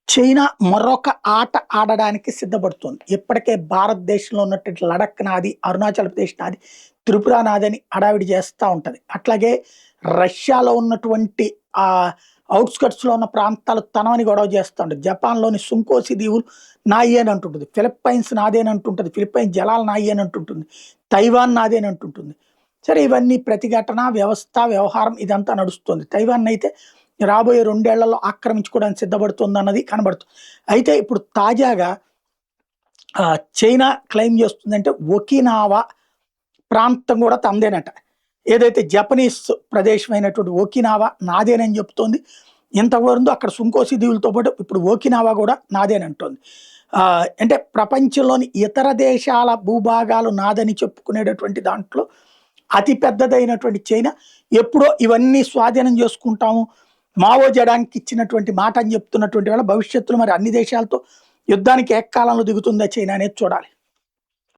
China మరొక ఆట ఆడడానికి సిద్ధపడుతోంది. ఇప్పటికే భారతదేశంలో ఉన్నటువంటి లడఖ్ నాది, అరుణాచల్ ప్రదేశ్ నాది, త్రిపుర నాదని హడావిడి చేస్తా ఉంటది. అట్లాగే రష్యాలో ఉన్నటువంటి ఔట్‌స్కర్ట్స్‌లో ఉన్న ప్రాంతాలు తనవని గొడవ చేస్తా ఉంటది. జపాన్‌లోని సుంకోసి దీవులు నాయి అని అంటుంటది. ఫిలిప్పైన్స్ నాదే అని అంటుంటది. ఫిలిప్పైన్స్ జలాలు నాయి అని అంటుంటుంది. తైవాన్ నాదే అని అంటుంటుంది. సరే ఇవన్నీ ప్రతిఘటన, వ్యవస్థ, వ్యవహారం ఇదంతా నడుస్తుంది. తైవాన్నయితే రాబోయే 2 ఏళ్లలో ఆక్రమించుకోవడానికి సిద్ధపడుతుందన్నది కనబడుతుంది. అయితే ఇప్పుడు తాజాగా చైనా క్లెయిమ్ చేస్తుందంటే ఒకినావా ప్రాంతం కూడా తనదేనట. ఏదైతే జపనీస్ ప్రదేశమైనటువంటి ఒకినావా నాదేనని చెప్తోంది. ఇంతవరకు అక్కడ సుంకోసి దీవులతో పాటు ఇప్పుడు ఒకినావా కూడా నాదేనంటోంది. అంటే ప్రపంచంలోని ఇతర దేశాల భూభాగాలు నాదని చెప్పుకునేటటువంటి దాంట్లో అతి పెద్దదైనటువంటి చైనా ఎప్పుడో ఇవన్నీ స్వాధీనం చేసుకుంటాము, మావో జెడాంగ్‌కి ఇచ్చినటువంటి మాట అని చెప్తున్నటువంటి వేళ భవిష్యత్తులో మరి అన్ని దేశాలతో యుద్ధానికి ఏకకాలంలో దిగుతుందా చైనా అనేది చూడాలి.